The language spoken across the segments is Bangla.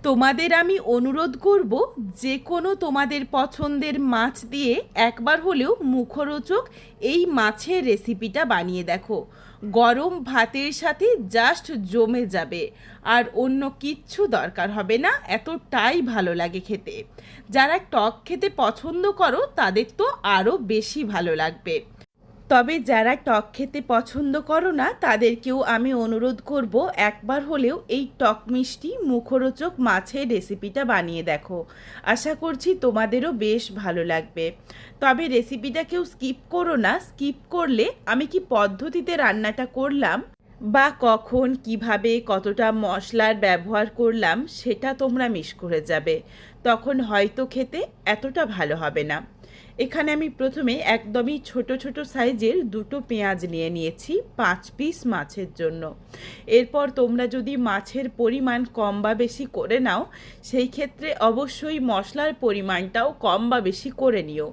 তোমাদের আমি অনুরোধ করব, যে কোনো তোমাদের পছন্দের মাছ দিয়ে একবার হলেও মুখরোচক এই মাছের রেসিপিটা বানিয়ে দেখো। গরম ভাতের সাথে জাস্ট জমে যাবে, আর অন্য কিচ্ছু দরকার হবে না, এতটাই ভালো লাগে খেতে। যারা টক খেতে পছন্দ করো তাদের তো আরও বেশি ভালো লাগবে। তবে যারা টক খেতে পছন্দ করো না তাদেরকেও আমি অনুরোধ করব, একবার হলেও এই টক মিষ্টি মুখরোচক মাছের রেসিপিটা বানিয়ে দেখো। আশা করছি তোমাদেরও বেশ ভালো লাগবে। তবে রেসিপিটা কেউ স্কিপ করো না, স্কিপ করলে আমি কি পদ্ধতিতে রান্নাটা করলাম বা কখন কিভাবে কতটা মশলার ব্যবহার করলাম সেটা তোমরা মিস করে যাবে, তখন হয়তো খেতে এতটা ভালো হবে না। এখানে আমি প্রথমে একদমই ছোট ছোট সাইজের দুটো পেঁয়াজ নিয়ে নিয়েছি 5 পিস মাছের জন্য। এরপর তোমরা যদি মাছের পরিমাণ কম বা বেশি করে নাও, সেই ক্ষেত্রে অবশ্যই মশলার পরিমাণটাও কম বা বেশি করে নিও।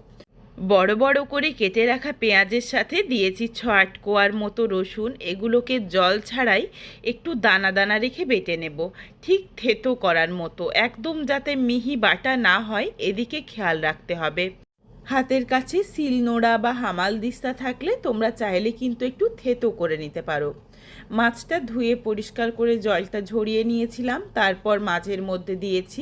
বড় বড় করে কেটে রাখা পেঁয়াজের সাথে দিয়েছি 6-8 কোয়ার মতো রসুন। এগুলোকে জল ছাড়াই একটু দানা দানা রেখে বেটে নেব, ঠিক থেতো করার মতো, একদম যাতে মিহি বাটা না হয় এদিকে খেয়াল রাখতে হবে। হাতের কাছে শিলনোড়া বা হামালদিস্তা থাকলে তোমরা চাইলে কিন্তু একটু থেতো করে নিতে পারো। মাছটা ধুয়ে পরিষ্কার করে জলটা ঝরিয়ে নিয়েছিলাম, তারপর মাছের মধ্যে দিয়েছি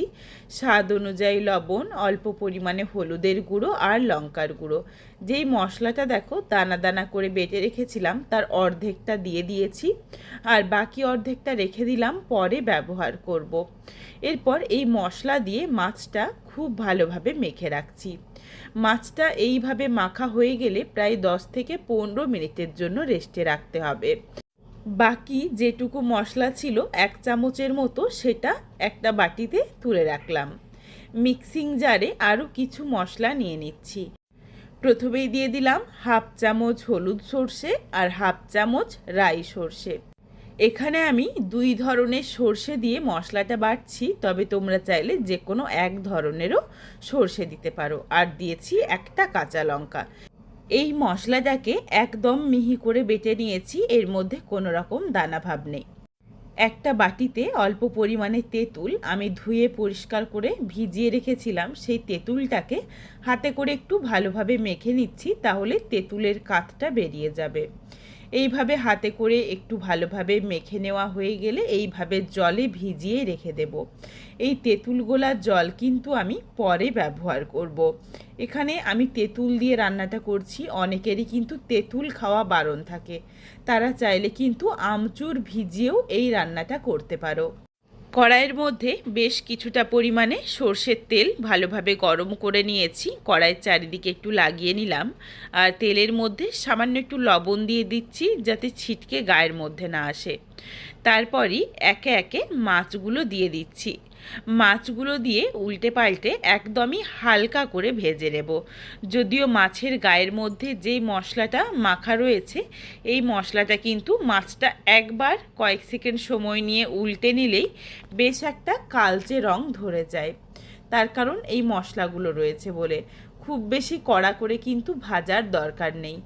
স্বাদ অনুযায়ী লবণ, অল্প পরিমাণে হলুদের গুঁড়ো আর লঙ্কার গুঁড়ো। যেই মশলাটা দেখো দানা দানা করে বেটে রেখেছিলাম তার অর্ধেকটা দিয়ে দিয়েছি, আর বাকি অর্ধেকটা রেখে দিলাম পরে ব্যবহার করব। এরপর এই মশলা দিয়ে মাছটা খুব ভালোভাবে মেখে রাখছি। মাছটা এইভাবে মাখা হয়ে গেলে প্রায় 10 থেকে 15 মিনিটের জন্য রেস্টে রাখতে হবে। বাকি যেটুকু মশলা ছিল 1 চামচের মতো, সেটা একটা বাটিতে তুলে রাখলাম। মিক্সিং জারে আরও কিছু মশলা নিয়ে নিচ্ছি। প্রথমেই দিয়ে দিলাম 1/2 চামচ হলুদ সর্ষে আর 1/2 চামচ রাই সর্ষে। এখানে আমি 2 ধরনের সর্ষে দিয়ে মশলাটা বাটছি, তবে তোমরা চাইলে যে কোনো এক ধরনেরও সর্ষে দিতে পারো। আর দিয়েছি একটা কাঁচা লঙ্কা। এই মশলাটাকে একদম মিহি করে বেটে নিয়েছি, এর মধ্যে কোনো রকম দানা ভাব নেই। একটা বাটিতে অল্প পরিমাণে তেঁতুল আমি ধুয়ে পরিষ্কার করে ভিজিয়ে রেখেছিলাম, সেই তেঁতুলটাকে হাতে করে একটু ভালোভাবে মেখে নিচ্ছি, তাহলে তেঁতুলের কাঠটা বেরিয়ে যাবে। এইভাবে হাতে করে একটু ভালোভাবে মেখে নেওয়া হয়ে গেলে এইভাবে জলে ভিজিয়ে রেখে দেব। এই তেঁতুল গোলার জল কিন্তু আমি পরে ব্যবহার করব। এখানে আমি তেঁতুল দিয়ে রান্নাটা করছি, অনেকেরই কিন্তু তেঁতুল খাওয়া বারণ থাকে, তারা চাইলে কিন্তু আমচুর ভিজিয়েও এই রান্নাটা করতে পারো। কড়াইয়ের মধ্যে বেশ কিছুটা পরিমাণে সর্ষের তেল ভালোভাবে গরম করে নিয়েছি, কড়াইয়ের চারিদিকে একটু লাগিয়ে নিলাম। আর তেলের মধ্যে সামান্য একটু লবণ দিয়ে দিচ্ছি যাতে ছিটকে গায়ের মধ্যে না আসে। তারপরই একে একে মাছগুলো দিয়ে দিচ্ছি। মাছগুলো দিয়ে উল্টে পাল্টে একদমই হালকা করে ভেজে নেব। যদিও মাছের গায়ের মধ্যে যেই মশলাটা মাখা রয়েছে, এই মশলাটা কিন্তু মাছটা একবার কয়েক সেকেন্ড সময় নিয়ে উল্টে নিলেই বেশ একটা কালচে রং ধরে যায়। তার কারণ এই মশলাগুলো রয়েছে বলে খুব বেশি কড়া করে কিন্তু ভাজার দরকার নেই।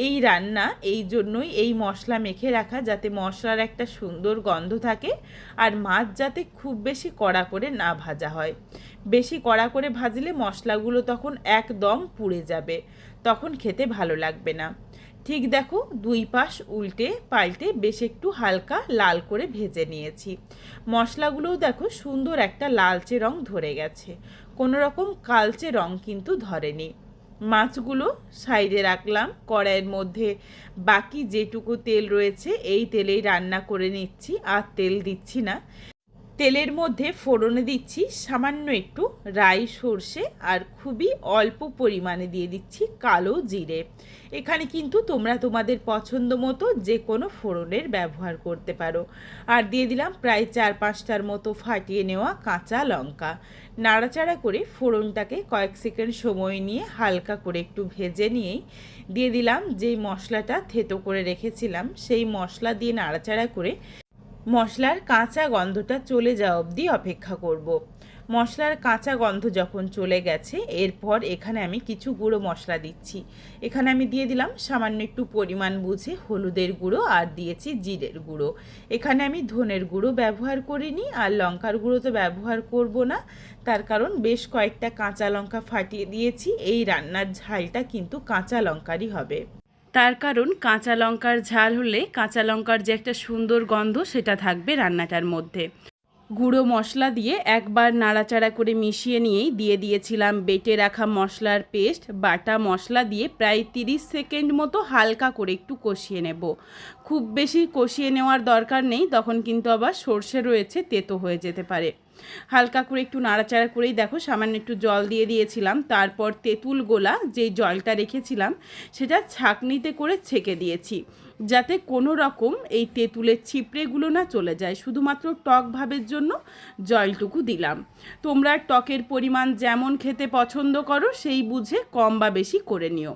এই রান্না এই জন্যই এই মশলা মেখে রাখা, যাতে মশলার একটা সুন্দর গন্ধ থাকে, আর মাছ যাতে খুব বেশি কড়া করে না ভাজা হয়। বেশি কড়া করে ভাজলে মশলাগুলো তখন একদম পুড়ে যাবে, তখন খেতে ভালো লাগবে না। ঠিক দেখো, 2 পাশ উল্টে পাল্টে বেশ একটু হালকা লাল করে ভেজে নিয়েছি। মশলাগুলোও দেখো সুন্দর একটা লালচে রং ধরে গেছে, কোনো রকম কালচে রং কিন্তু ধরেনি। মাছগুলো সাইডে রাখলাম। কড়াইয়ের মধ্যে বাকি যেটুকু তেল রয়েছে এই তেলেই রান্না করে নিচ্ছি, আর তেল দিচ্ছি না। তেলের মধ্যে ফোড়নে দিচ্ছি সামান্য একটু রাই সর্ষে, আর খুবই অল্প পরিমাণে দিয়ে দিচ্ছি কালো জিরে। এখানে কিন্তু তোমরা তোমাদের পছন্দ মতো যে কোনো ফোড়নের ব্যবহার করতে পারো। আর দিয়ে দিলাম প্রায় 4-5টার মতো ফাটিয়ে নেওয়া কাঁচা লঙ্কা। নাড়াচাড়া করে ফোড়নটাকে কয়েক সেকেন্ড সময় নিয়ে হালকা করে একটু ভেজে নিয়েই দিয়ে দিলাম যেই মশলাটা থেতো করে রেখেছিলাম, সেই মশলা দিয়ে নাড়াচাড়া করে মশলার কাঁচা গন্ধটা চলে যাওয়া অবধি অপেক্ষা করব। মশলার কাঁচা গন্ধ যখন চলে গেছে, এরপর এখানে আমি কিছু গুঁড়ো মশলা দিচ্ছি। এখানে আমি দিয়ে দিলাম সামান্য একটু পরিমাণ বুঝে হলুদের গুঁড়ো, আর দিয়েছি জিরের গুঁড়ো। এখানে আমি ধনের গুঁড়ো ব্যবহার করিনি, আর লঙ্কার গুঁড়ো তো ব্যবহার করব না, তার কারণ বেশ কয়েকটা কাঁচা লঙ্কা ফাটিয়ে দিয়েছি। এই রান্নার ঝালটা কিন্তু কাঁচা লঙ্কারই হবে, তার কারণ কাঁচা লঙ্কার ঝাল হলে কাঁচা লঙ্কার যে একটা সুন্দর গন্ধ সেটা থাকবে রান্নাটার মধ্যে। গুঁড়ো মশলা দিয়ে একবার নাড়াচাড়া করে মিশিয়ে নিয়েই দিয়ে দিয়েছিলাম বেটে রাখা মশলার পেস্ট। বাটা মশলা দিয়ে প্রায় 30 সেকেন্ড মতো হালকা করে একটু কষিয়ে নেব। খুব বেশি কষিয়ে নেওয়ার দরকার নেই, তখন কিন্তু আবার সর্ষে রয়েছে, তেতো হয়ে যেতে পারে। হালকা করে একটু নাড়াচাড়া করেই দেখো সামান্য একটু জল দিয়ে দিয়েছিলাম। তারপর তেঁতুল গোলা যেই জলটা রেখেছিলাম সেটা ছাঁকনিতে করে ছেঁকে দিয়েছি, যাতে কোনো রকম এই তেঁতুলের ছিপড়েগুলো না চলে যায়। শুধুমাত্র টক ভাবের জন্য জলটুকু দিলাম। তোমরা টকের পরিমাণ যেমন খেতে পছন্দ করো সেই বুঝে কম বা বেশি করে নিও।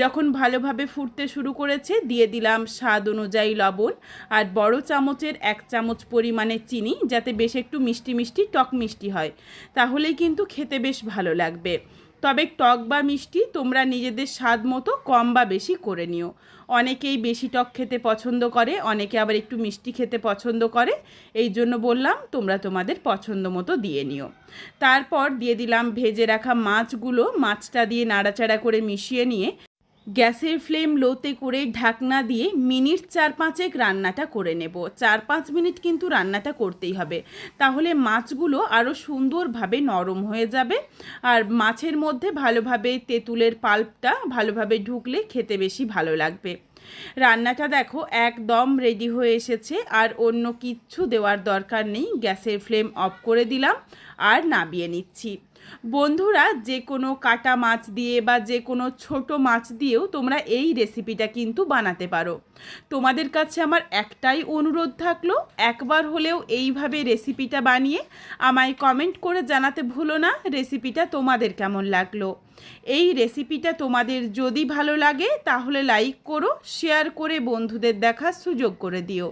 যখন ভালোভাবে ফুটতে শুরু করেছে দিয়ে দিলাম স্বাদ অনুযায়ী লবণ, আর বড় চামচের 1 চামচ পরিমাণে চিনি, যাতে বেশ একটু মিষ্টি মিষ্টি টক মিষ্টি হয়, তাহলেই কিন্তু খেতে বেশ ভালো লাগবে। তবে টক বা মিষ্টি তোমরা নিজেদের স্বাদ মতো কম বা বেশি করে নিও। অনেকেই বেশি টক খেতে পছন্দ করে, অনেকে আবার একটু মিষ্টি খেতে পছন্দ করে, এই জন্য বললাম তোমরা তোমাদের পছন্দ মতো দিয়ে নিও। তারপর দিয়ে দিলাম ভেজে রাখা মাছগুলো। মাছটা দিয়ে নাড়াচাড়া করে মিশিয়ে নিয়ে গ্যাসের ফ্লেম লোতে করে ঢাকনা দিয়ে মিনিট 4-5 রান্নাটা করে নেব। 4-5 মিনিট কিন্তু রান্নাটা করতেই হবে, তাহলে মাছগুলো আরও সুন্দরভাবে নরম হয়ে যাবে, আর মাছের মধ্যে ভালোভাবে তেঁতুলের পাল্পটা ভালোভাবে ঢুকলে খেতে বেশি ভালো লাগবে। রান্নাটা দেখো একদম রেডি হয়ে এসেছে, আর অন্য কিচ্ছু দেওয়ার দরকার নেই। গ্যাসের ফ্লেম অফ করে দিলাম আর নামিয়ে নিচ্ছি। বন্ধুরা, যে কোনো কাটা মাছ দিয়ে বা যে কোনো ছোট মাছ দিয়েও তোমরা এই রেসিপিটা কিন্তু বানাতে পারো। তোমাদের কাছে আমার একটাই অনুরোধ থাকলো, একবার হলেও এইভাবে রেসিপিটা বানিয়ে আমায় কমেন্ট করে জানাতে ভুলো না রেসিপিটা তোমাদের কেমন লাগলো। এই রেসিপিটা তোমাদের যদি ভালো লাগে তাহলে লাইক করো, শেয়ার করে বন্ধুদের দেখার সুযোগ করে দিও।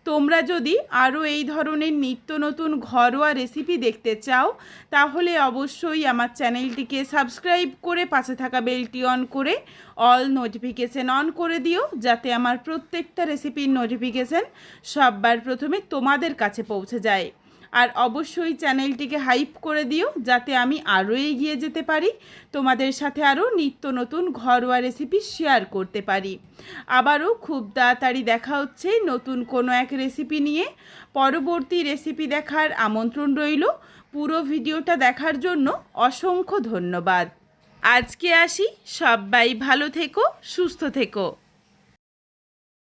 তোমরা যদি আরও এই ধরনের নিত্য নতুন ঘরোয়া রেসিপি দেখতে চাও তাহলে অবশ্যই আমার চ্যানেলটিকে সাবস্ক্রাইব করে পাশে থাকা বেলটি অন করে অল নোটিফিকেশান অন করে দিও, যাতে আমার প্রত্যেকটা রেসিপির নোটিফিকেশান সবার প্রথমে তোমাদের কাছে পৌঁছে যায়। আর অবশ্যই চ্যানেলটিকে হাইপ করে দিও, যাতে আমি আরও এগিয়ে যেতে পারি, তোমাদের সাথে আরও নিত্য নতুন ঘরোয়া রেসিপি শেয়ার করতে পারি। আবারও খুব তাড়াতাড়ি দেখা হচ্ছে নতুন কোনো এক রেসিপি নিয়ে। পরবর্তী রেসিপি দেখার আমন্ত্রণ রইল। পুরো ভিডিওটা দেখার জন্য অসংখ্য ধন্যবাদ। আজকে আসি, সবাই ভালো থেকো, সুস্থ থেকো।